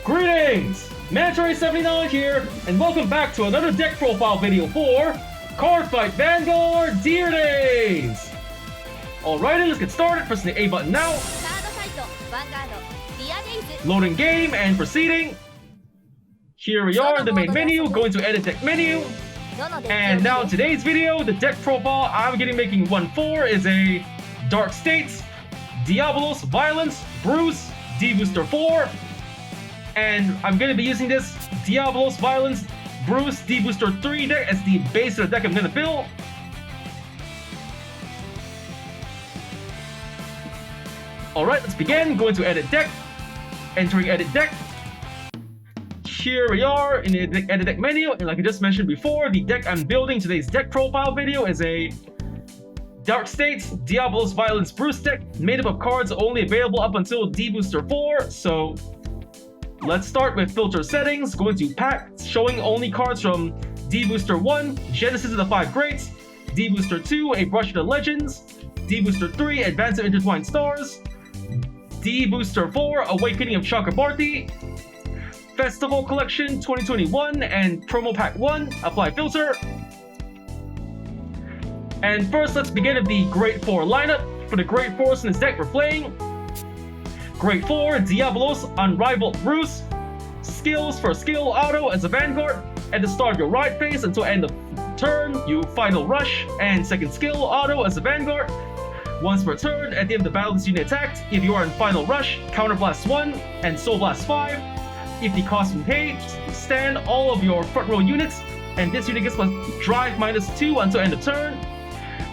Greetings! Mandatory79 here, and welcome back to another deck profile video for Cardfight Vanguard Deer Days! Alrighty, let's get started. Pressing the A button now. Loading game and proceeding. Here we are in the main menu, going to edit deck menu. And now today's video, the deck profile I'm going to be making one for is a Dark States, Diabolos, Violence, Bruce, D-BT04. And I'm going to be using this Diabolos, Violence, Bruce, D-BT03 deck as the base of the deck I'm going to build. Alright, let's begin. Going to edit deck. Entering edit deck. Here we are in the edit deck menu, and like I just mentioned before, the deck I'm building today's deck profile video is a Dark States, Diabolos, Violence, Bruce deck, made up of cards only available up until D-BT04. So let's start with filter settings. Going to pack, showing only cards from D-BT01, Genesis of the 5 Greats, D-BT02, A Brush of the Legends, D-BT03, Advance of Intertwined Stars, D-BT04, Awakening of Chakrabarti, Festival Collection 2021, and Promo Pack 1, apply filter. And first, let's begin with the Great 4 lineup. For the Great 4s in this deck, we're playing Great 4, Diabolos, Unrivaled Bruce, skills for skill auto as a Vanguard. At the start of your ride phase until end of turn, you Final Rush, and second skill auto as a Vanguard. Once per turn, at the end of the battle this unit attacked, if you are in Final Rush, Counterblast 1 and Soul Blast 5. If the cost from page, stand all of your front row units, and this unit gets plus drive -2 until end of turn.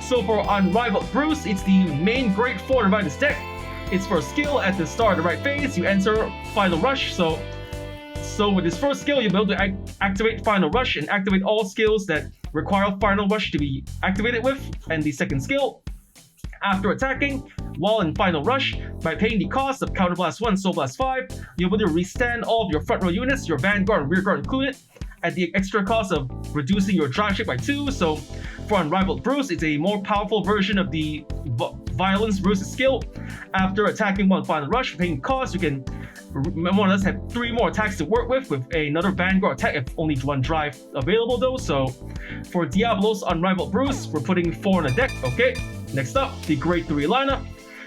So for Unrivaled Bruce, it's the main Great 4 to ride this deck. Its first skill, at the start of the right phase, you enter Final Rush. So with this first skill, you'll be able to activate Final Rush and activate all skills that require Final Rush to be activated with. And the second skill, after attacking, while in Final Rush, by paying the cost of Counterblast 1, Soul Blast 5, you're able to restand all of your front row units, your Vanguard and Rear Guard included, at the extra cost of reducing your drive shape by 2. So for Unrivaled Bruce, it's a more powerful version of the Violence Bruce's skill. After attacking one Final Ruch, paying cost, you can more or less have 3 more attacks to work with another Vanguard attack if only one drive available though. So for Diabolos Unrivaled Bruce, we're putting 4 on the deck. Okay, next up, the Grade 3 lineup.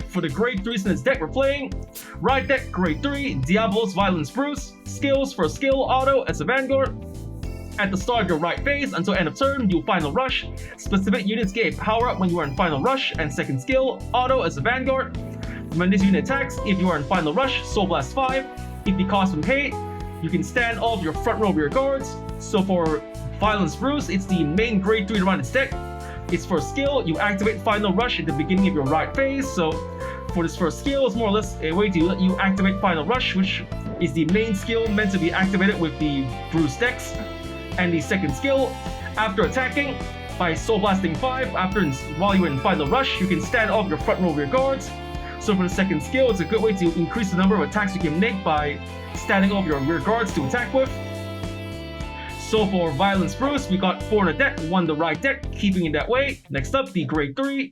For the Grade 3s in this deck, we're playing Ride Deck Grade 3, Diabolos Violence Bruce, skills for skill auto as a Vanguard. At the start of your right phase until end of turn, you Final Rush. Specific units get a power up when you are in Final Rush, and second skill auto as a Vanguard. When this unit attacks, if you are in Final Rush, Soul Blast 5. If the cost from paid, you can stand all of your front row rear guards. So for Violence Bruce, it's the main Grade 3 to run its deck. Its first skill, you activate Final Rush at the beginning of your ride phase. So for this first skill, it's more or less a way to let you activate Final Rush, which is the main skill meant to be activated with the Bruce decks. And the second skill, after attacking by Soul Blasting 5, while you're in Final Rush, you can stand off your front row rear guards. So for the second skill, it's a good way to increase the number of attacks you can make by standing off your rear guards to attack with. So for Violence Bruce, we got 4 in the deck, 1 the right deck, keeping it that way. Next up, the Grade 3.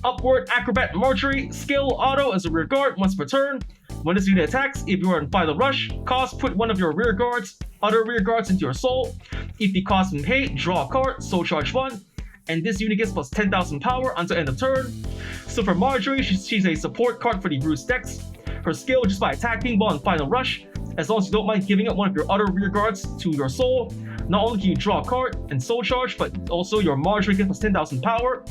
Upward Acrobat Marjorie, skill auto as a rear guard once per turn. When this unit attacks, if you are in Final Rush, cost put one of your rear guards, other rear guards into your soul. If the cost been paid, draw a card, soul charge 1. And this unit gets plus 10,000 power until end of turn. So for Marjorie, she's a support card for the Bruce decks. Her skill, just by attacking while in Final Rush, as long as you don't mind giving up one of your other rear guards to your soul, not only can you draw a card and soul charge, but also your Marjorie gets plus 10,000 power.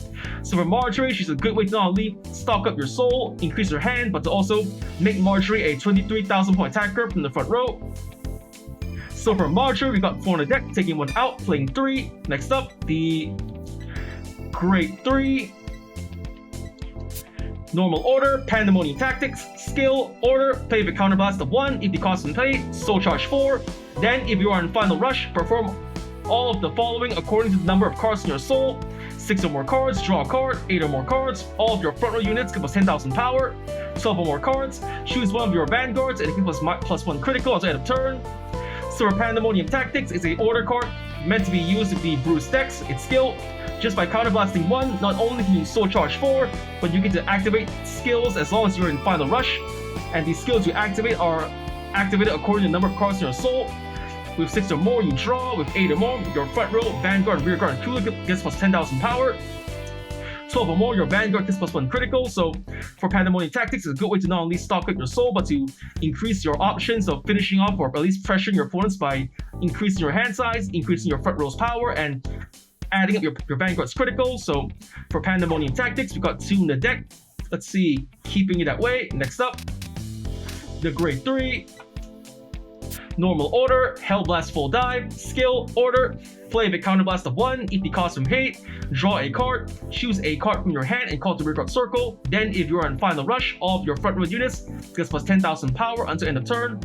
So for Marjorie, she's a good way to not only stock up your soul, increase your hand, but to also make Marjorie a 23,000 point attacker from the front row. So for Marjorie, we got 4 on the deck, taking 1 out, playing 3. Next up, the Grade 3. Normal order, Pandemonium Tactics, skill, order, play with Counterblast of 1, if the cost is played, soul charge 4. Then, if you are in Final Rush, perform all of the following according to the number of cards in your soul. 6 or more cards, draw a card, 8 or more cards, all of your front row units give us 10,000 power. 12 or more cards, choose one of your Vanguards and it gives us plus 1 critical at the end of turn. So for Pandemonium Tactics, it's an order card meant to be used with the Bruce decks. Its skill, just by counterblasting 1, not only can you soul charge 4, but you get to activate skills as long as you're in Final Rush. And the skills you activate are activate it according to the number of cards in your soul. With 6 or more, you draw. With 8 or more, your front row, Vanguard, rear guard, and cooler gets plus 10,000 power. 12 or more, your Vanguard gets plus 1 critical. So for Pandemonium Tactics, it's a good way to not only stock up your soul, but to increase your options of finishing off or at least pressuring your opponents by increasing your hand size, increasing your front row's power, and adding up your Vanguard's critical. So for Pandemonium Tactics, we've got 2 in the deck. Let's see, keeping it that way. Next up, the Grade 3. Normal order, Hellblast full dive, skill, order, play the counterblast of 1, if the cost from hate, draw a card, choose a card from your hand and call it the rear guard circle. Then if you're on final rush, all of your front row units gets plus 10,000 power until end of turn.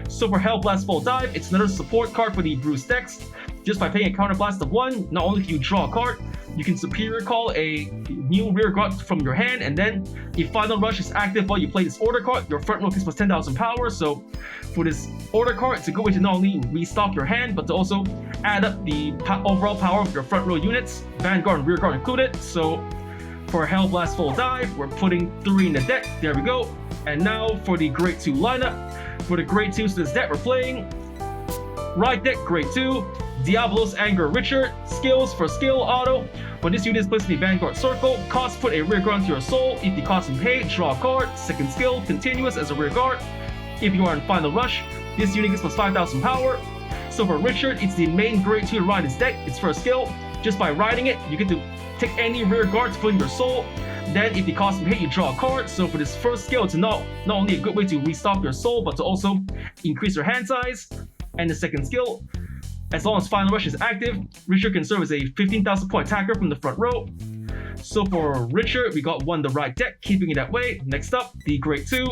So for Hellblast full dive, it's another support card for the Bruce decks. Just by paying a counterblast of 1, not only can you draw a card, you can superior call a new rear guard from your hand, and then if final rush is active while you play this order card, your front row gets plus 10,000 power. So for this order card, it's a good way to not only restock your hand, but to also add up the overall power of your front row units, Vanguard and rear guard included. So for Hellblast full dive, we're putting 3 in the deck. There we go. And now for the Grade 2 lineup. For the Grade 2s to this deck, we're playing Ride Deck Grade 2, Diabolos Anger Richard, skills for skill auto. When this unit is placed in the Vanguard circle, cost put a rear guard into your soul. If the cost is paid, draw a card. Second skill, continuous as a rear guard. If you are in final rush, this unit gets plus 5,000 power. So for Richard, it's the main Grade 2 to ride his deck. Its first skill, just by riding it, you get to take any rear guard to put in your soul. Then if the cost is hit, you draw a card. So for this first skill, it's not only a good way to restock your soul, but to also increase your hand size. And the second skill, as long as Final Rush is active, Richard can serve as a 15,000 point attacker from the front row. So for Richard, we got 1 the right deck, keeping it that way. Next up, the Grade 2,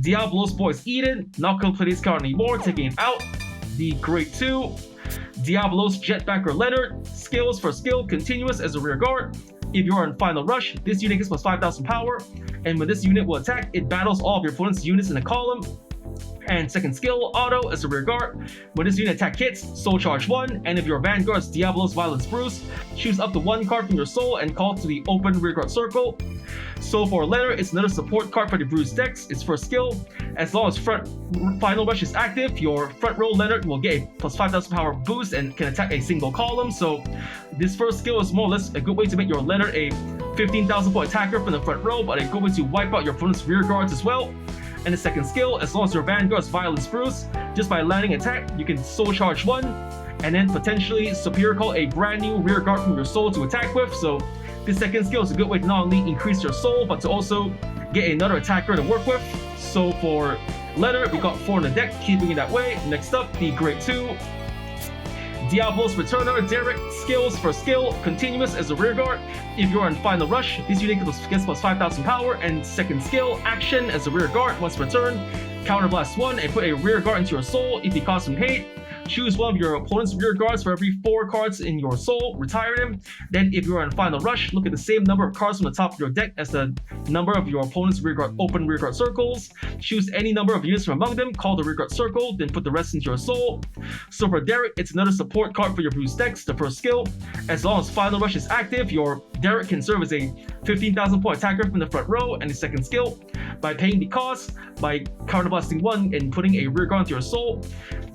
Diabolos Boys Eden, not gonna play this card anymore, taking it out. The Grade 2, Diabolos Jetbacker Leonard, skills for skill, continuous as a rear guard. If you are in final rush, this unit gets plus 5,000 power, and when this unit will attack, it battles all of your opponent's units in a column. And second skill, auto as a rear guard. When this unit attack hits, soul charge 1, and if your Vanguard's Diabolos Violence Bruce, choose up to 1 card from your soul and call to the open rear guard circle. So for Leonard, it's another support card for the Bruce decks. Its first skill, as long as final rush is active, your front row Leonard will get a plus 5,000 power boost and can attack a single column. So this first skill is more or less a good way to make your Leonard a 15,000 point attacker from the front row, but a good way to wipe out your opponent's rear guards as well. And the second skill, as long as your Vanguard's Violence Bruce, just by landing attack, you can soul charge 1, and then potentially superior call a brand new rear guard from your soul to attack with. So this second skill is a good way to not only increase your soul, but to also get another attacker to work with. So for Leonard, we got 4 in the deck, keeping it that way. Next up, the Grade 2, Diabolos Returner Derek, skills for skill, continuous as a rear guard. If you're in final rush, this unit gets plus 5,000 power, and second skill, action as a rear guard. Once per turn, counterblast 1 and put a rear guard into your soul. If the cost him hate, choose one of your opponent's rear guards for every 4 cards in your soul, retire them. Then if you're in final rush, look at the same number of cards from the top of your deck as the number of your opponent's rear guard open rear guard circles. Choose any number of units from among them, call the rear guard circle, then put the rest into your soul. So for Derek, it's another support card for your Bruce decks. The first skill, as long as final rush is active, your Derek can serve as a 15,000 point attacker from the front row. And the second skill, by paying the cost, by counterblasting 1 and putting a rear guard into your soul,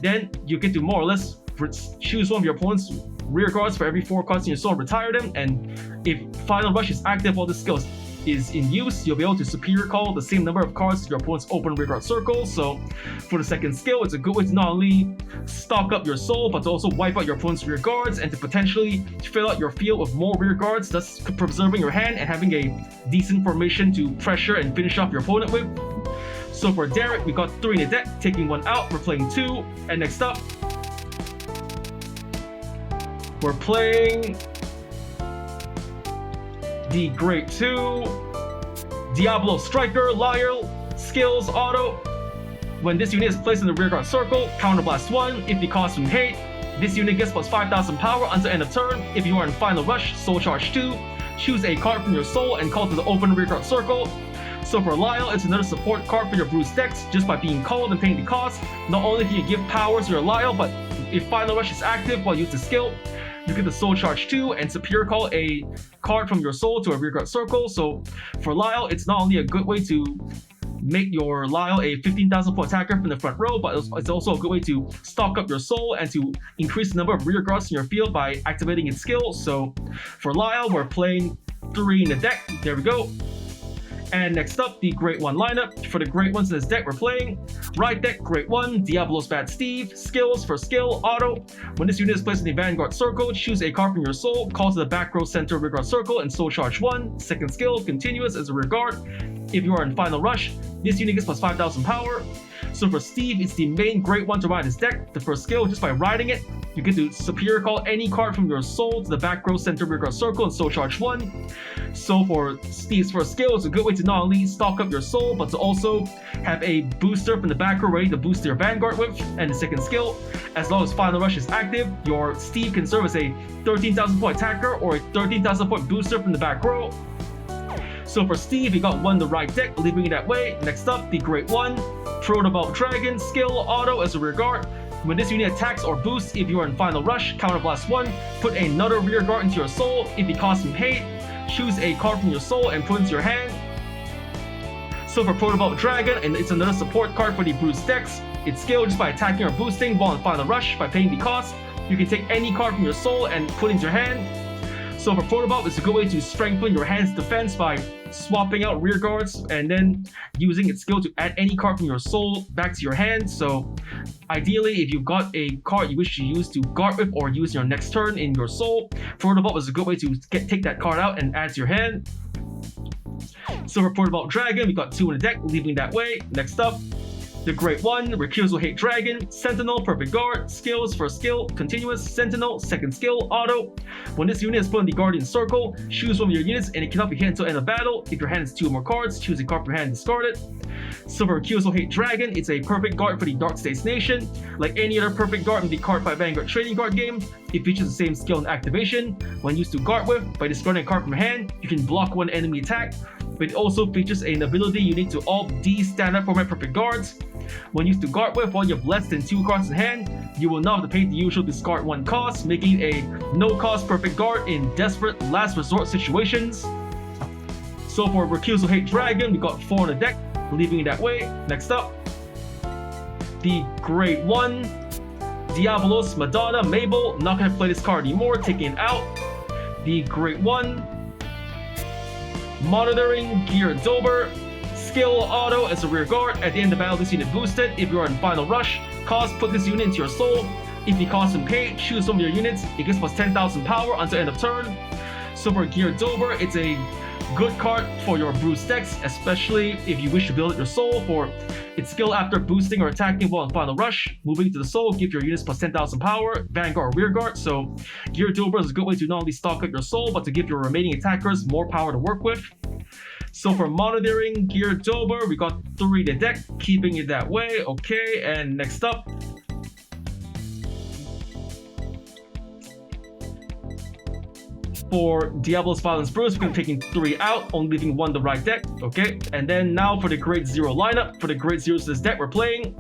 then you get to more or less choose one of your opponent's rear guards for every 4 cards in your soul, retire them, and if final rush is active while this skill is in use, you'll be able to superior call the same number of cards to your opponent's open rear guard circle. So for the second skill, it's a good way to not only stock up your soul, but to also wipe out your opponent's rear guards and to potentially fill out your field with more rear guards, thus preserving your hand and having a decent formation to pressure and finish off your opponent with. So for Derek, we got 3 in the deck, taking 1 out, we're playing 2. And next up, we're playing the Grade 2, Diablo Striker, Lyre, skills, auto. When this unit is placed in the rear guard circle, counterblast 1. If the cost from hate, this unit gets plus 5,000 power until end of turn. If you are in final rush, soul charge 2. Choose a card from your soul and call to the open rear guard circle. So for Lyle, it's another support card for your Bruce decks. Just by being called and paying the cost, not only can you give power to your Lyle, but if Final Rush is active while you use the skill, you get the Soul Charge 2 and superior call a card from your soul to a rear guard circle. So for Lyle, it's not only a good way to make your Lyle a 15,000 point attacker from the front row, but it's also a good way to stock up your soul and to increase the number of rear guards in your field by activating its skill. So for Lyle, we're playing 3 in the deck. There we go. And next up, the Great 1 lineup. For the Great 1s in this deck, we're playing right deck, Great 1, Diabolos Bad Steve, skills for skill, auto. When this unit is placed in the Vanguard circle, choose a card from your soul, call to the back row center rear guard circle, and soul charge 1. Second skill, continuous as a rear guard. If you are in final rush, this unit gets plus 5,000 power. So for Steve, it's the main Great 1 to ride his deck. The first skill, just by riding it, you get to superior call any card from your soul to the back row center rear guard circle and soul charge 1. So for Steve's first skill, it's a good way to not only stock up your soul, but to also have a booster from the back row ready to boost your Vanguard with. And the second skill, as long as final rush is active, your Steve can serve as a 13,000 point attacker or a 13,000 point booster from the back row. So for Steve, he got 1 the right deck, leaving it that way. Next up, the Great 1, Protobolt Dragon, skill, auto as a rear guard. When this unit attacks or boosts, if you are in final rush, counterblast 1, put another rear guard into your soul. If it costs him hate, choose a card from your soul and put it into your hand. So for Protobolt Dragon, and it's another support card for the Bruce decks. Its skill, just by attacking or boosting while in final rush, by paying the cost, you can take any card from your soul and put it into your hand. So for Protobolt, it's a good way to strengthen your hand's defense by swapping out rear guards and then using its skill to add any card from your soul back to your hand. So ideally, if you've got a card you wish to use to guard with or use your next turn in your soul, Protobolt is a good way to take that card out and add to your hand. So for Protobolt Dragon, we got 2 in the deck, leaving that way. Next up, the Great 1, Recusal Hate Dragon, Sentinel, Perfect Guard, skills for skill, continuous, Sentinel, second skill, auto. When this unit is put in the Guardian circle, choose one of your units and it cannot be hit until end of battle. If your hand has 2 or more cards, choose a card from your hand and discard it. So for Recusal Hate Dragon, it's a perfect guard for the Dark States Nation. Like any other perfect guard in the Cardfight Vanguard trading card game, it features the same skill and activation. When used to guard with, by discarding a card from your hand, you can block 1 enemy attack. But it also features an ability unique to all D standard format perfect guards. When used to guard with, while you have less than 2 cards in hand, you will not have to pay the usual discard 1 cost, making a no-cost perfect guard in desperate last resort situations. So for Recusal Hate Dragon, we got 4 on the deck, leaving it that way. Next up, the Great 1, Diabolos, Madonna, Mabel, not gonna play this card anymore, taking it out. The Great 1, Monitoring, Gear Dober, skill auto as a rear guard. At the end of battle, this unit boosted. If you are in final rush, cost, put this unit into your soul. If you cost him pay, choose some of your units. It gets plus 10,000 power until end of turn. So for Gear Dober, it's a good card for your Bruce decks, especially if you wish to build it your soul. For its skill after boosting or attacking while in final rush, moving to the soul, give your units plus 10,000 power, Vanguard or rear guard. So Gear Dober is a good way to not only stock up your soul, but to give your remaining attackers more power to work with. So for Monitoring, Gear Dober, we got 3 in the deck, keeping it that way. Okay, and next up, for Diabolos Violence Bruce, we're going to be taking 3 out, only leaving 1 the right deck. Okay, and then now for the Grade 0 lineup. For the Grade 0s to this deck, we're playing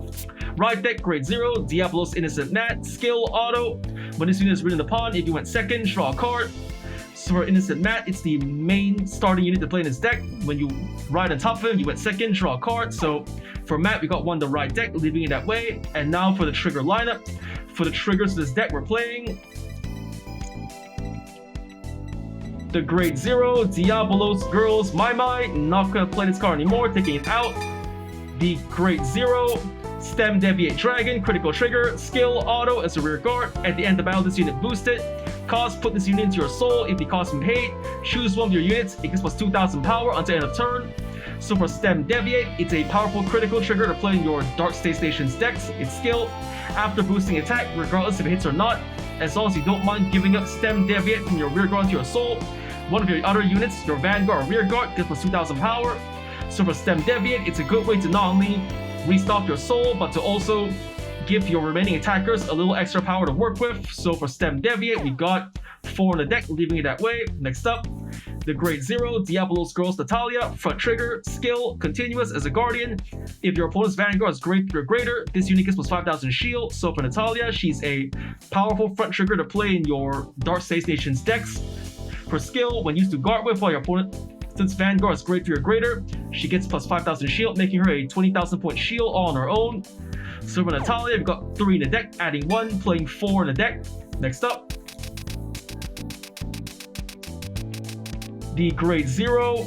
right deck, Grade 0, Diabolos Innocent Nat, skill auto. When this unit is written upon, if you went second, draw a card. So for Innocent Matt, it's the main starting unit to play in his deck. When you ride on top of him, you went second, draw a card. So for Matt, we got 1 the right deck, leaving it that way. And now for the trigger lineup. For the triggers of this deck, we're playing the Grade 0, Diabolos Girls, My, not gonna play this card anymore, taking it out. The Grade 0, Stem Deviate Dragon, critical trigger, skill, auto as a rear guard. At the end of battle, this unit boosted. Cost, put this unit into your soul. If it costs him hate, choose one of your units. It gets plus 2,000 power until end of turn. So for Stem Deviate, it's a powerful critical trigger to play in your Dark States Nations decks. Its skill, after boosting attack, regardless if it hits or not, as long as you don't mind giving up Stem Deviate from your rear guard to your soul, one of your other units, your Vanguard or rear guard, gets plus 2,000 power. So for Stem Deviate, it's a good way to not only restock your soul, but to also give your remaining attackers a little extra power to work with. So for Stem Deviate, we got 4 in the deck, leaving it that way. Next up, the Grade 0, Diabolos Girls Natalia, front trigger, skill, continuous as a guardian. If your opponent's Vanguard is great or greater, this unit gets plus 5,000 shield. So for Natalia, she's a powerful front trigger to play in your Dark States Nations decks. For skill, when used to guard with while your opponent's Vanguard is great or greater, She gets plus 5,000 shield, making her a 20,000 point shield all on her own. So for Natalia, we've got 3 in the deck, adding 1, playing 4 in the deck. Next up, the Grade 0.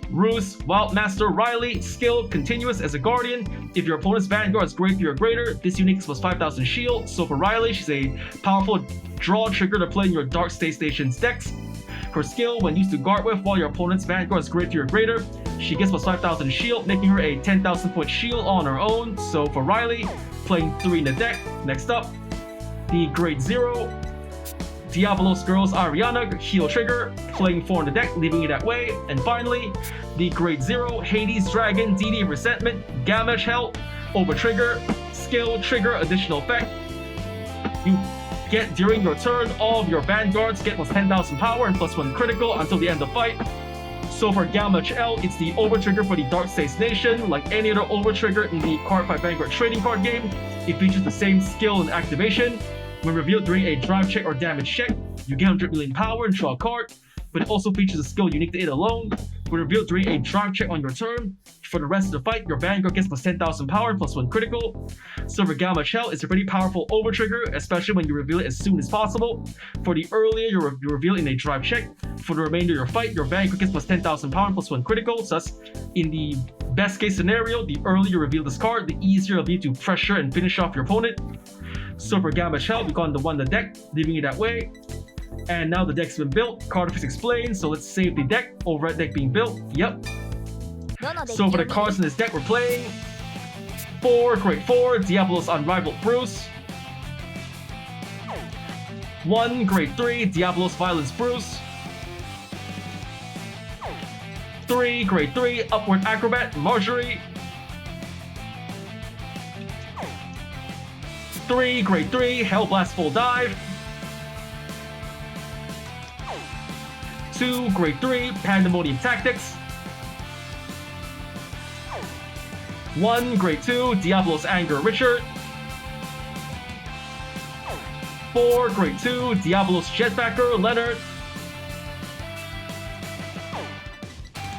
Ruse, Wild Master, Riley, skill, continuous as a guardian. If your opponent's Vanguard is grade 3 or greater, this unit is plus 5,000 shield. So for Riley, she's a powerful draw trigger to play in your Dark State Stations decks. Her skill, when used to guard with while your opponent's Vanguard is grade 3 or greater, she gets plus 5,000 shield, making her a 10,000 point shield on her own. So for Riley, playing 3 in the deck. Next up, the Grade 0. Diabolos Girls Ariana, heal trigger, playing 4 in the deck, leaving it that way. And finally, the Grade 0 Hades Dragon DD Resentment, Gamage Hell, over trigger, skill trigger additional effect. You get during your turn, all of your Vanguards get plus 10,000 power and plus 1 critical until the end of fight. So for Gamage L, it's the over trigger for the Dark States Nation. Like any other over trigger in the Cardfight Vanguard trading card game, it features the same skill and activation. When revealed during a drive check or damage check, you get 100 million power and draw a card, but it also features a skill unique to it alone. When revealed during a drive check on your turn, for the rest of the fight, your Vanguard gets plus 10,000 power and plus 1 critical. Silver Gamma Shell is a pretty powerful over trigger, especially when you reveal it as soon as possible. For the earlier you reveal in a drive check, for the remainder of your fight, your Vanguard gets plus 10,000 power and plus 1 critical. Thus, in the best case scenario, the earlier you reveal this card, the easier it'll be to pressure and finish off your opponent. So for Gamma Shell, we got the 1 in the deck, leaving it that way. And now the deck's been built, card is explained, so let's save the deck. Overhead deck being built, yep. So for the cards in this deck, we're playing 4 Grade 4, Diabolos Unrivaled Bruce. 1 Grade 3, Diabolos Violence Bruce. 3 Grade 3, Upward Acrobat Marjorie. 3 Grade 3, Hellblast Full Dive. 2 Grade 3, Pandemonium Tactics. 1 Grade 2, Diabolos Anger Richard. 4 Grade 2, Diabolos Jetbacker Leonard.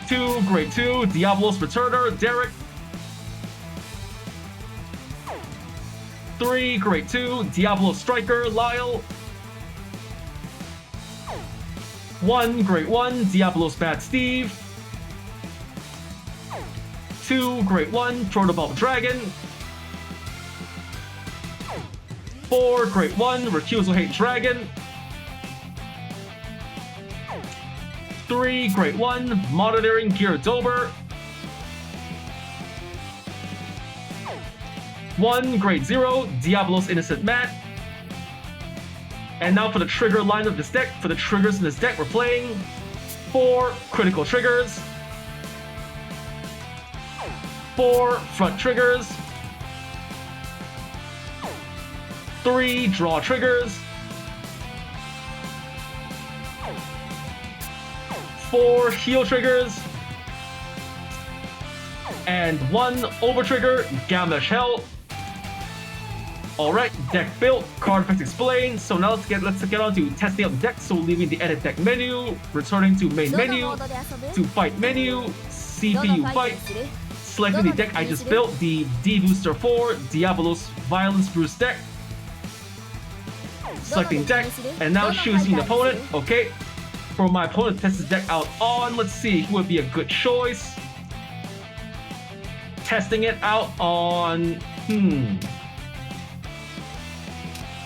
2 Grade 2, Diabolos Returner Derek. 3 Grade 2, Diabolos Striker Lyle. 1 Grade 1, Diabolos Bad Steve. 2 Grade 1, Protoball Dragon. 4 Grade 1, Recusal Hate Dragon. 3 Grade 1, Monitoring Gear Dober. 1 Grade 0, Diabolos Innocent Matt. And now for the trigger line of this deck. For the triggers in this deck, we're playing 4 critical triggers, 4 front triggers, 3 draw triggers, 4 heal triggers, and 1 over trigger, Gamma Hell. Alright, deck built, card effects explained. So now let's get on to testing out the deck. So leaving the edit deck menu, returning to main menu, to fight menu, CPU fight, selecting the deck I just built, the D-BT04 Diabolos Violence Bruce deck. Selecting deck, and now choosing the opponent. Okay, for my opponent to test this deck out on, let's see who would be a good choice. Testing it out on,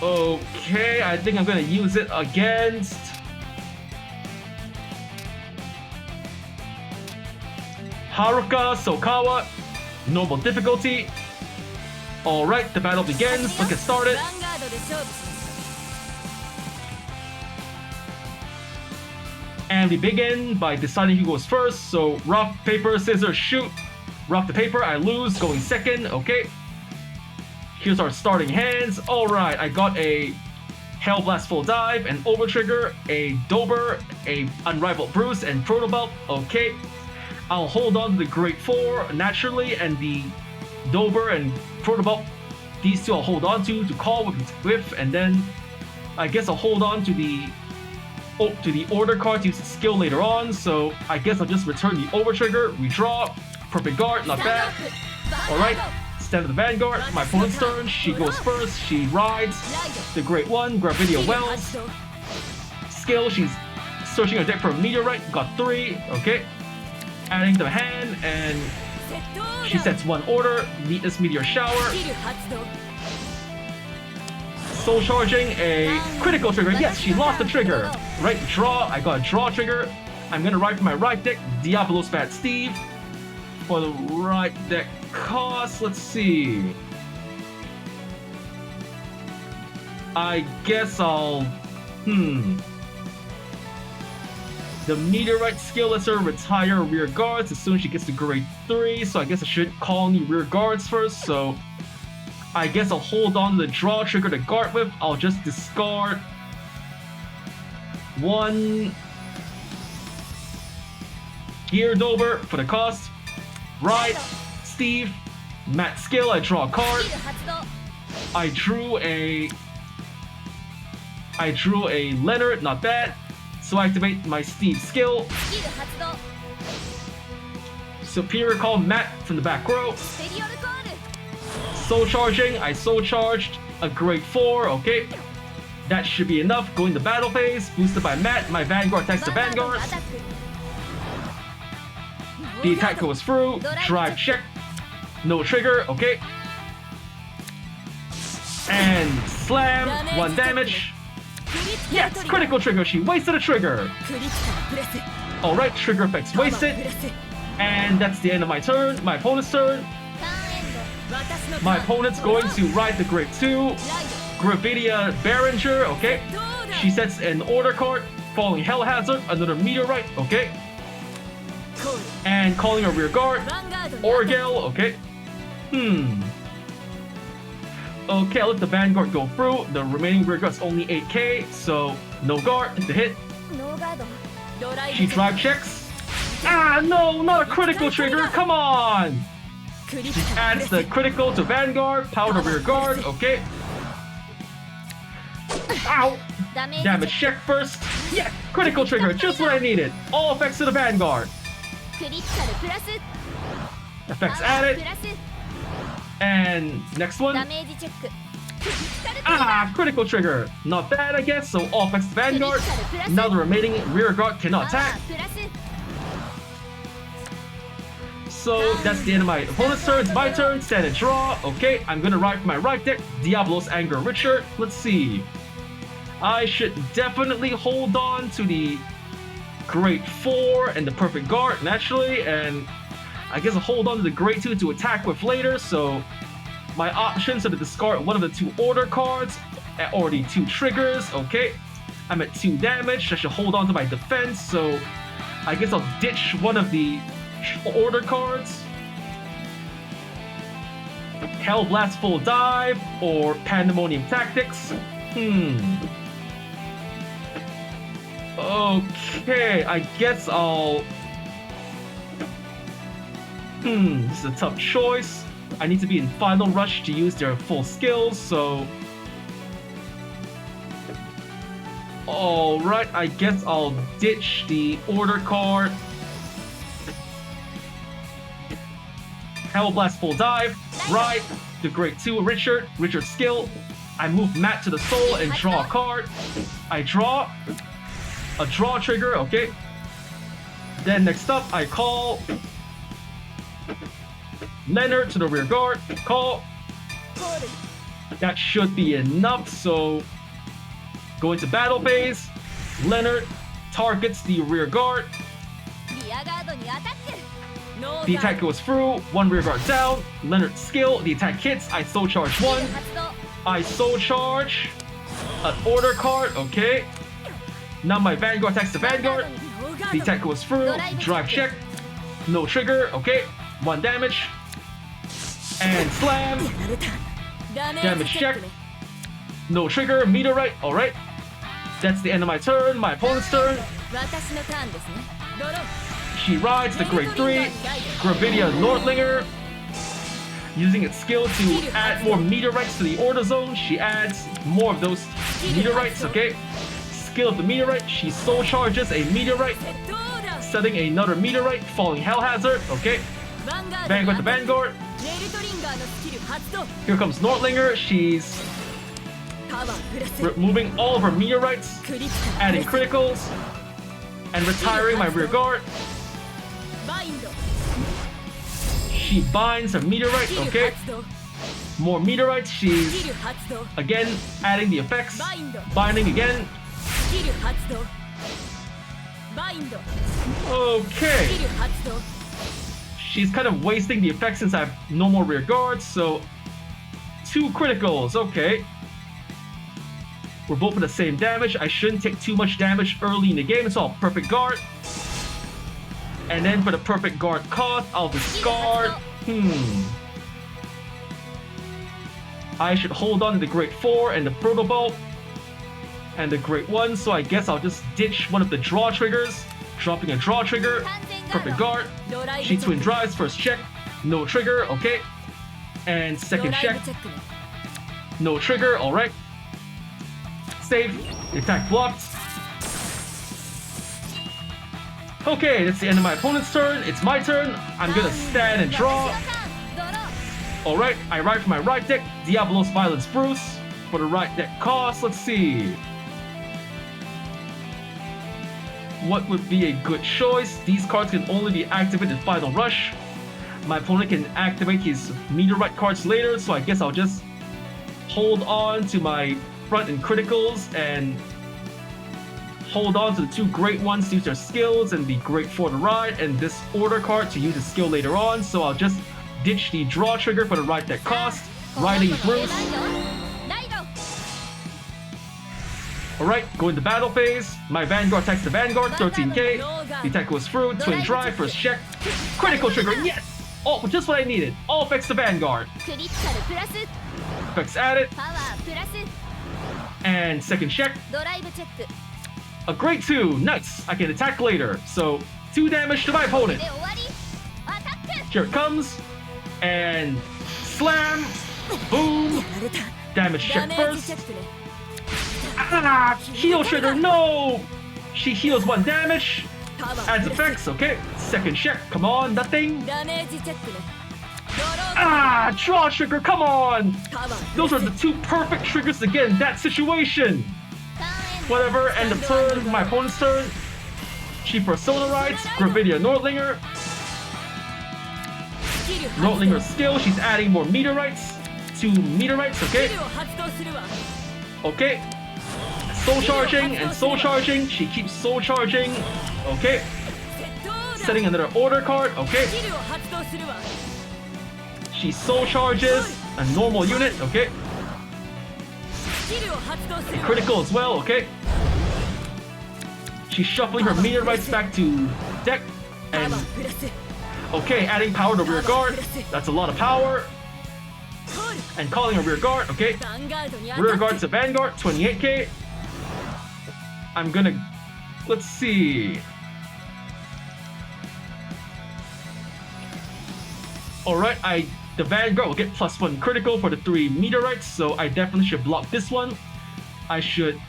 okay, I think I'm gonna use it against Haruka Sokawa, normal difficulty. Alright, the battle begins, let's get started. And we begin by deciding who goes first, so rock, paper, scissors, shoot. Rock the paper, I lose, going second, okay. Here's our starting hands. Alright, I got a Hellblast Full Dive, an Over Trigger, a Dober, a Unrivaled Bruce, and Protobelt. Okay, I'll hold on to the Grade 4 naturally, and the Dober and Protobelt, these two I'll hold on to call with, and then I guess I'll hold on to the to the order card to use the skill later on, so I guess I'll just return the over trigger, redraw, perfect guard, not bad. Alright, stand of the Vanguard, my opponent's turn, she goes first, she rides the Great One, Gravidia Wells. Skill, she's searching her deck for a meteorite, got 3, okay. Adding to the hand, and she sets 1 order, Neatness Meteor Shower. Soul charging a critical trigger. Yes, she lost the trigger. Right, draw. I got a draw trigger. I'm gonna ride for my right deck, Diabolos Fat Steve. For the right deck cost, let's see. I guess I'll... The meteorite skill lets her retire rear guards as soon as she gets to grade 3, so I guess I should call any rear guards first, so I guess I'll hold on to the draw trigger to guard with. I'll just discard 1 Geared Over for the cost. Right, Steve, Matt skill, I draw a card. I drew a Leonard, not bad. So I activate my Steve skill. Superior Call Matt from the back row. Soul charging, I soul charged a grade 4, okay. That should be enough. Going to battle phase, boosted by Matt. My Vanguard attacks the Vanguard. The attack goes through, drive check. No trigger, okay. And slam, 1 damage. Yes, critical trigger, she wasted a trigger. Alright, trigger effects wasted. And that's the end of my turn, my opponent's turn. My opponent's going to ride the grade 2, Gravidia Behringer, okay. She sets an order card, Falling Hell Hazard, another meteorite, okay. And calling a rear guard, Orgel, okay. Okay, I'll let the Vanguard go through. The remaining rear guard's only 8k, so no guard to hit. She drive checks. Ah, no, not a critical trigger, come on! She adds the critical to Vanguard, power to rear guard, okay. Ow! Damage check first. Yeah, critical trigger, just what I needed. All effects to the Vanguard. Effects added. And next one. Ah, critical trigger. Not bad, I guess, so all effects to Vanguard. Now the remaining rear guard cannot attack. So that's the end of my opponent's turn. It's my turn, stand and draw. Okay, I'm gonna ride for my right deck, Diabolos Anger Richard. Let's see. I should definitely hold on to the grade 4 and the perfect guard, naturally, and I guess I'll hold on to the grade 2 to attack with later, so my options are to discard one of the 2 order cards, or the 2 triggers, okay. I'm at 2 damage, I should hold on to my defense, so I guess I'll ditch one of the order cards. Hell Blast Full Dive or Pandemonium Tactics. Okay, I guess I'll... this is a tough choice. I need to be in Final Rush to use their full skills, so... Alright, I guess I'll ditch the order card. Hell Blast Full Dive, right, the grade 2 Richard's skill. I move Matt to the soul and draw a card. I draw a draw trigger, okay. Then next up, I call Leonard to the rear guard, call. That should be enough, so go into battle phase. Leonard targets the rear guard. The attack goes through, 1 rear guard down. Leonard's skill, the attack hits, I soul charge 1. I soul charge an order card, okay. Now my Vanguard attacks the Vanguard. The attack goes through, drive check. No trigger, okay. 1 damage. And slam. Damage check. No trigger, meteorite, alright. That's the end of my turn, my opponent's turn. She rides the grade 3, Gravidia Nordlinger. Using its skill to add more meteorites to the order zone, she adds more of those meteorites, okay? skill of the meteorite, she soul charges a meteorite, setting another meteorite, falling hell hazard. Okay. Vanguard to Vanguard. Here comes Nordlinger. She's removing all of her meteorites, adding criticals, and retiring my rear guard. She binds her meteorite. Okay. More meteorites. She's again adding the effects, binding again. Okay. She's kind of wasting the effects since I have no more rear guards, so 2 criticals. Okay. We're both at the same damage. I shouldn't take too much damage early in the game. It's all perfect guard. And then for the perfect guard cost, I'll discard. I should hold on to the Great 4 and the Proto Bolt and the Great 1, so I guess I'll just ditch one of the draw triggers, dropping a draw trigger, perfect guard. She twin drives, first check, no trigger, okay. And second check, no trigger, alright. Save, attack blocked. Okay, that's the end of my opponent's turn. It's my turn. I'm gonna stand and draw. Alright, I ride for my right deck, Diabolos Violence Bruce. For the right deck cost, let's see. What would be a good choice? These cards can only be activated in Final Rush. My opponent can activate his meteorite cards later, so I guess I'll just hold on to my front and criticals and hold on to the 2 great ones to use their skills and the Great 4 to ride, and this order card to use his skill later on, so I'll just ditch the draw trigger for the right deck cost, riding Bruce. Alright, go into battle phase. My Vanguard attacks the Vanguard, 13k. The attack goes through, twin drive, first check. Critical trigger, yes! Oh, just what I needed. All effects to Vanguard. Effects added. And second check. A Great 2, nice. I can attack later. So, 2 damage to my opponent. Here it comes. And slam, boom, damage check first. Ah, heal trigger, no! She heals 1 damage, adds effects, okay. Second check, come on, nothing. Ah, draw trigger, come on! Those are the 2 perfect triggers to get in that situation. Whatever, end of turn, my opponent's turn. She persona rides, Gravidia Nordlinger. Nordlinger's skill, she's adding more meteorites. 2 meteorites, okay. Okay. Soul charging and soul charging. She keeps soul charging. Okay. Setting another order card, okay. She soul charges a normal unit, okay. And critical as well, okay. She's shuffling her meteorites back to deck and okay, adding power to rear guard. That's a lot of power. And calling a rear guard, okay. Rear guard to Vanguard, 28k. I'm gonna, let's see. Alright, the Vanguard will get +1 critical for the 3 meteorites, so I definitely should block this one. I should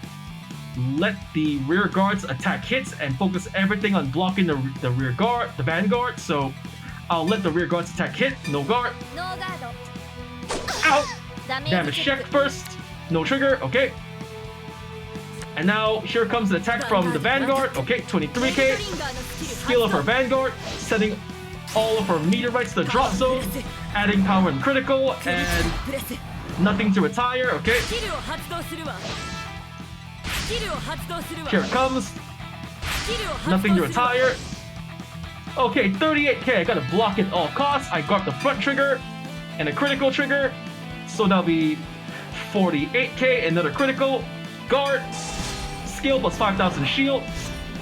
let the rear guards attack hits and focus everything on blocking the rear guard, the Vanguard, so I'll let the rear guards attack hit, no guard. Out! Damage check first, no trigger, okay. And now here comes the attack from the Vanguard, okay, 23k. Skill of her Vanguard, setting all of her meteorites to the drop zone, adding power and critical, and nothing to retire, okay. Here it comes. Nothing to retire. Okay, 38k, I gotta block it at all costs. I got the front trigger and a critical trigger, so that'll be 48k, another critical. Guard, skill plus 5,000 shield,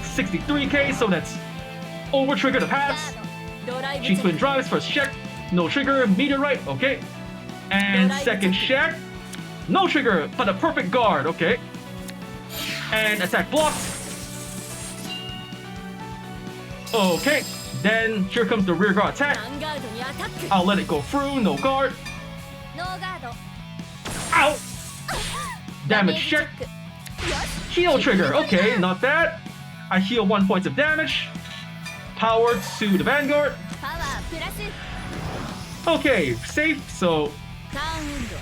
63k, so that's over trigger to pass. She twin drives, first check, no trigger, meteorite, okay. And second check, no trigger, but a perfect guard, okay. And attack blocked. Okay, then here comes the rear guard attack. I'll let it go through, no guard. Ow! Damage check. Heal trigger. Okay, not bad. I heal 1 point of damage. Power to the Vanguard. Okay, safe. So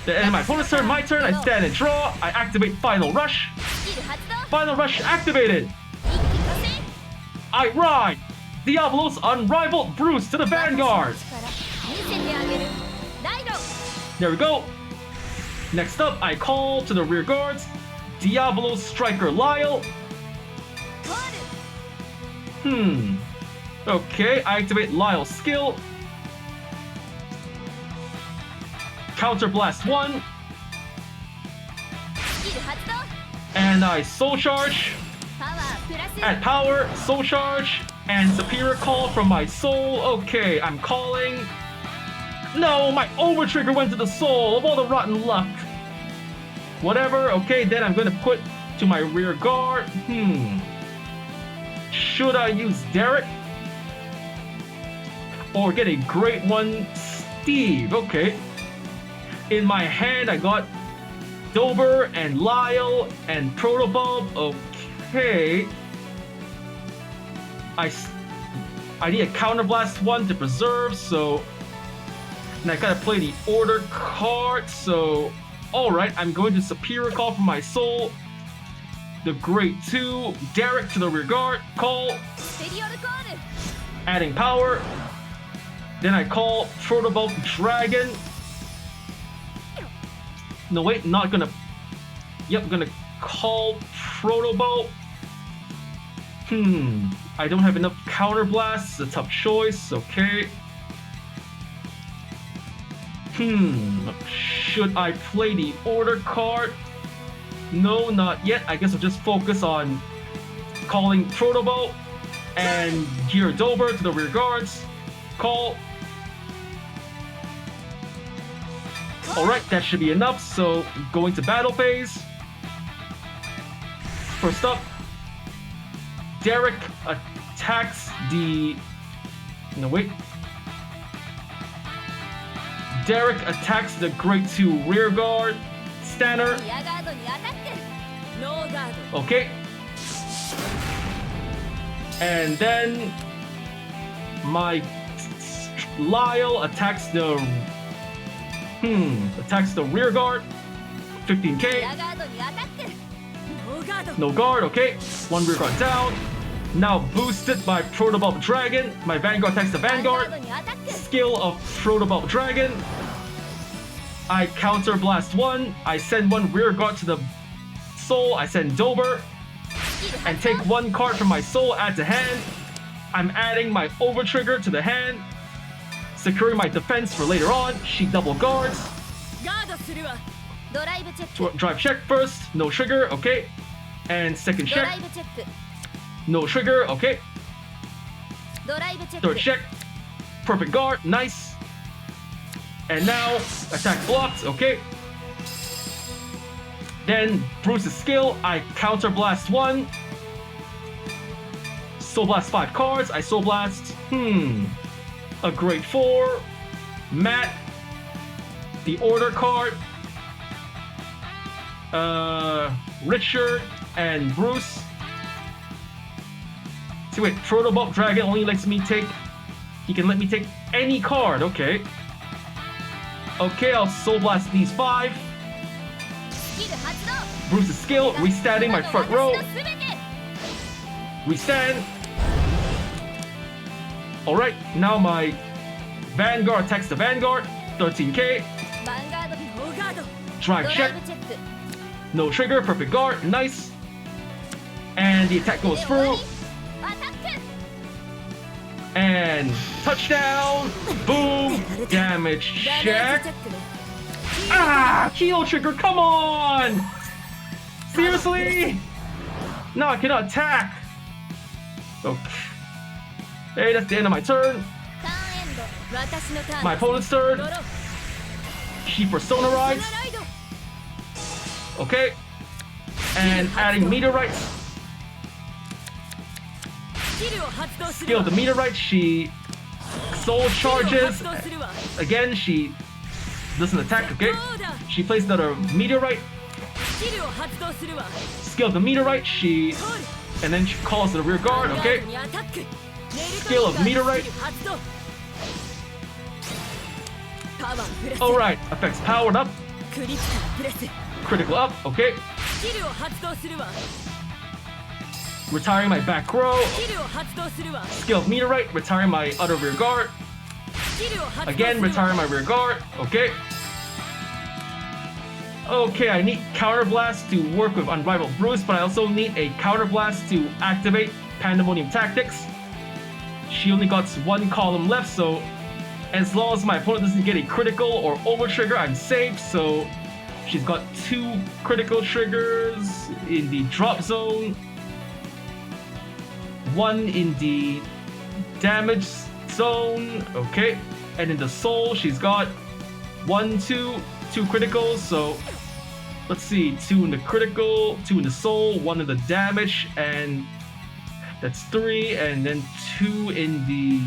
the end of my opponent's turn, my turn. I stand and draw. I activate Final Rush. Final Rush activated. I ride Diabolos Unrivaled Bruce to the Vanguard. There we go. Next up, I call to the rear guards Diabolos Striker Lyle. Okay, I activate Lyle's skill. Counter Blast 1. And I Soul Charge. Add Power, Soul Charge, and Superior Call from my Soul. Okay, I'm calling. No, my Over Trigger went to the Soul of all the rotten luck. Whatever, okay, then I'm gonna put to my rear guard. Should I use Derek? Or get a great one, Steve? Okay. In my hand, I got Dober and Lyle and Protobulb. Okay. I need a Counterblast 1 to preserve, so... And I gotta play the Order card, so... Alright, I'm going to Superior Call from my Soul. The Great 2, Derek to the rear guard, call. Adding power. Then I call Protobulb Dragon. No, wait, not gonna... Yep, gonna call Protobulb. I don't have enough Counterblasts. It's a tough choice, okay. Should I play the Order card? No, not yet. I guess I'll just focus on calling Protobulb and Gear Dober to the rear guards. Call. Alright, that should be enough, so going to battle phase. First up, Derek attacks the... No, wait. Derek attacks the Great 2 rear guard. Stanner. Okay. And then my Lyle attacks the rear guard. 15k. No guard, okay. One rear guard down. Now boosted by Protobulb Dragon. My Vanguard attacks the Vanguard. Skill of Protobulb Dragon. I counter blast 1. I send 1 rear guard to the Soul. I send Dober. And take 1 card from my Soul, add to hand. I'm adding my Over Trigger to the hand. Securing my defense for later on. She double guards. Drive check first. No trigger, okay. And second check. No trigger, okay. Third check. Perfect guard, nice. And now, attack blocked, okay. Then, Bruce's skill, I counter blast 1. Soul Blast 5 cards, I Soul Blast, a Great 4. Matt. The Order card. Richard and Bruce. See, wait, Protobulb Dragon only lets me take... He can let me take any card, okay. Okay, I'll Soul Blast these 5. Bruce's skill, restanding my front row. Restand. Alright, now my Vanguard attacks the Vanguard. 13k. Drive check. No trigger, perfect guard, nice. And the attack goes through. And touchdown! Boom! Damage check. Ah! Kilo trigger, come on! Seriously? No, I cannot attack. Okay. Hey, that's the end of my turn. My opponent's turn. She Persona rides. Okay. And adding meteorites. Skill of the meteorite, she soul charges. Again, she doesn't attack, okay? She plays another meteorite. Skill of the Meteorite, and then she calls the rear guard, okay? Skill of Meteorite. Alright, effects powered up. Critical up, okay? Retiring my back row. Skill of Meteorite, retiring my other rear guard. Again, retiring my rear guard, okay? Okay, I need Counter Blast to work with Unrivaled Bruce, but I also need a Counter Blast to activate Pandemonium Tactics. She only got one column left, so as long as my opponent doesn't get a critical or over trigger, I'm safe. So she's got 2 critical triggers in the drop zone, 1 in the damage zone, okay? And in the soul, she's got 1, 2 criticals, so let's see, 2 in the critical, 2 in the soul, 1 in the damage, and that's 3, and then 2 in the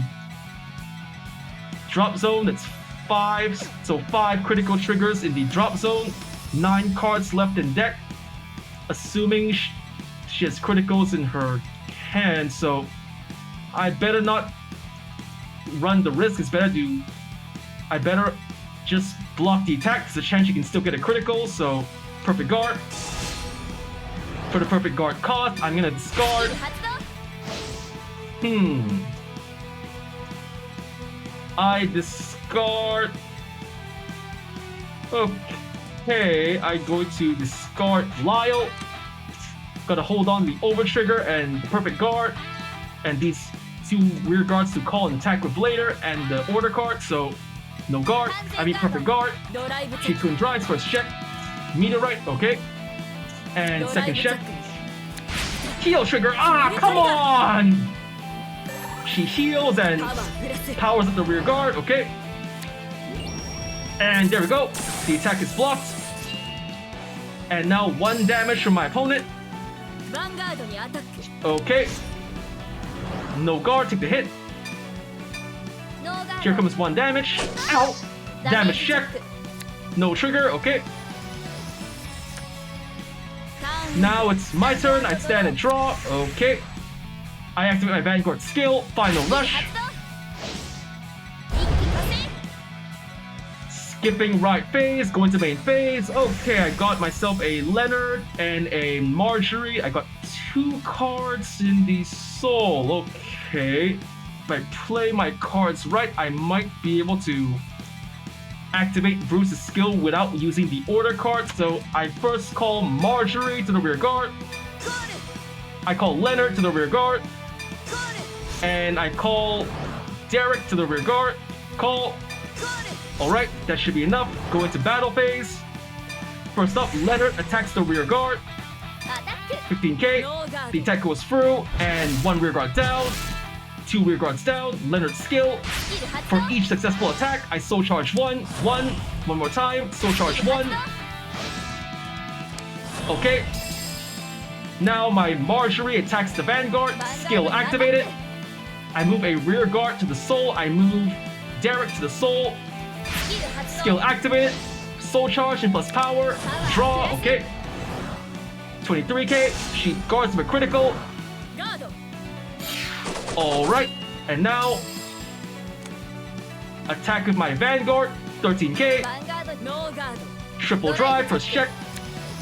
drop zone, that's 5, so 5 critical triggers in the drop zone, 9 cards left in deck, assuming she has criticals in her hand, so I better not run the risk. I better just block the attack, because the chance you can still get a critical, so perfect guard. For the perfect guard cost, I'm gonna discard. I discard. Okay, I'm going to discard Lyle. Gotta hold on the over trigger and the perfect guard, and these 2 rear guards to call and attack with later, and the order card, so no guard, perfect guard. She twin drives, first check. Meteorite, okay. And second check. Heal trigger, come on! She heals and powers up the rear guard, okay. And there we go, the attack is blocked. And now 1 damage from my opponent. Okay. No guard, take the hit. Here comes 1 damage. Ow! Damage check. No trigger, okay. Now it's my turn, I stand and draw, okay. I activate my Vanguard skill, Final Rush. Skipping right phase, going to main phase. Okay, I got myself a Leonard and a Marjorie. I got 2 cards in the soul, okay. If I play my cards right, I might be able to activate Bruce's skill without using the order card. So I first call Marjorie to the rear guard. I call Leonard to the rear guard. And I call Derek to the rear guard. Call. Alright, that should be enough. Go into battle phase. First up, Leonard attacks the rear guard. 15k. The attack goes through, and 1 rear guard down. 2 rear guards down. Leonard's skill. For each successful attack, I soul charge 1. 1 more time. Soul charge 1. Okay. Now my Marjorie attacks the Vanguard. Skill activated. I move a rear guard to the soul. I move Derek to the soul. Skill activated. Soul charge and plus power. Draw. Okay. 23k. She guards with a critical. Alright, and now attack with my Vanguard, 13k. Triple drive, first check.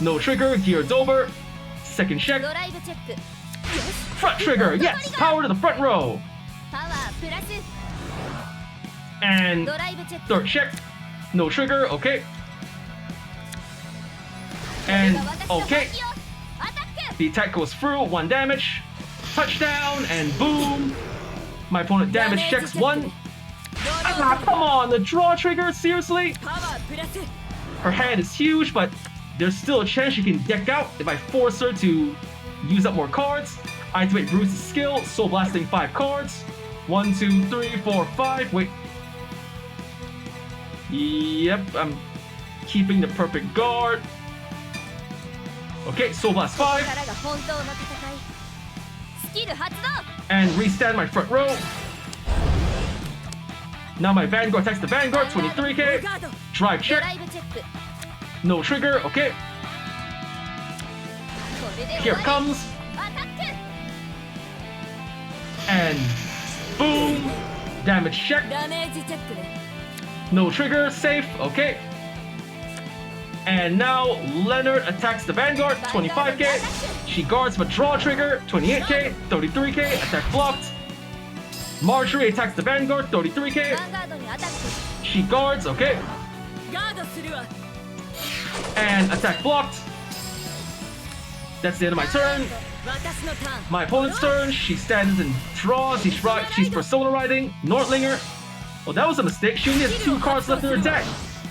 No trigger, geared over. Second check. Front trigger, yes! Power to the front row. And third check. No trigger, okay. And okay. The attack goes through, 1 damage. Touchdown, and boom! My opponent damage checks 1. Come on, the draw trigger, seriously? Her hand is huge, but there's still a chance she can deck out if I force her to use up more cards. I activate Bruce's skill, Soul Blasting 5 cards. 1, 2, 3, 4, 5. Wait. Yep, I'm keeping the perfect guard. Okay, Soul Blast 5. And restand my front row. Now my Vanguard attacks the Vanguard, 23k. Drive check. No trigger, okay. Here it comes. And boom! Damage check. No trigger, safe, okay. And now Leonard attacks the Vanguard, 25k. She guards but draw trigger, 28k, 33k, attack blocked. Marjorie attacks the Vanguard, 33k. She guards, okay. And attack blocked. That's the end of my turn. My opponent's turn, she stands and draws. She's Persona riding, Nordlinger. Oh, that was a mistake. She only has 2 cards left in her deck.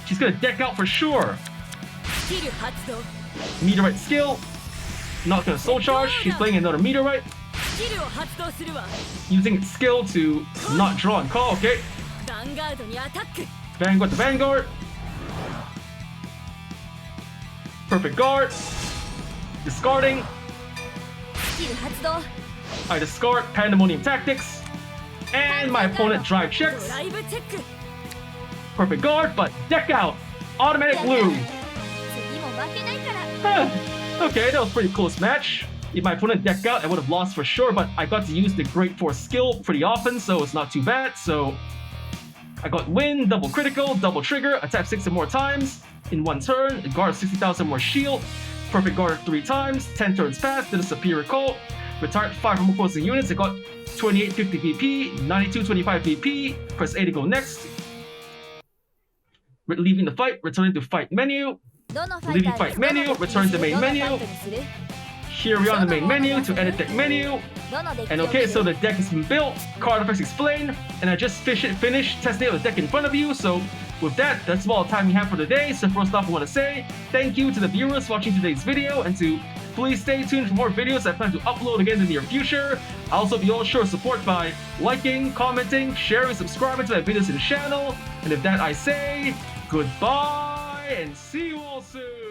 She's gonna deck out for sure. Meteorite skill. Not gonna soul charge. She's playing another meteorite. Using its skill to not draw and call, okay. Vanguard to Vanguard. Perfect guard. Discarding. I discard Pandemonium Tactics. And my opponent drive checks. Perfect guard, but deck out. Automatic blue. Okay, that was a pretty close match. If my opponent decked out, I would have lost for sure, but I got to use the Great Force skill pretty often, so it's not too bad. So I got win, double critical, double trigger, attack 6 or more times in 1 turn, guard 60,000 more shield, perfect guard 3 times, 10 turns passed, did a superior call, retired 5 or more opposing units, I got 2850 VP, 9225 VP, press A to go next, leaving the fight, returning to fight menu, leaving fight menu, return to main menu. Here we are on the main menu to edit deck menu. And okay, so the deck has been built, card effects explained, and I just finished testing out the deck in front of you. So with that, that's all the time we have for today. So first off, I want to say thank you to the viewers watching today's video, and to please stay tuned for more videos I plan to upload again in the near future. I also hope you all show support by liking, commenting, sharing, subscribing to my videos and channel. And with that, I say goodbye and see you all soon.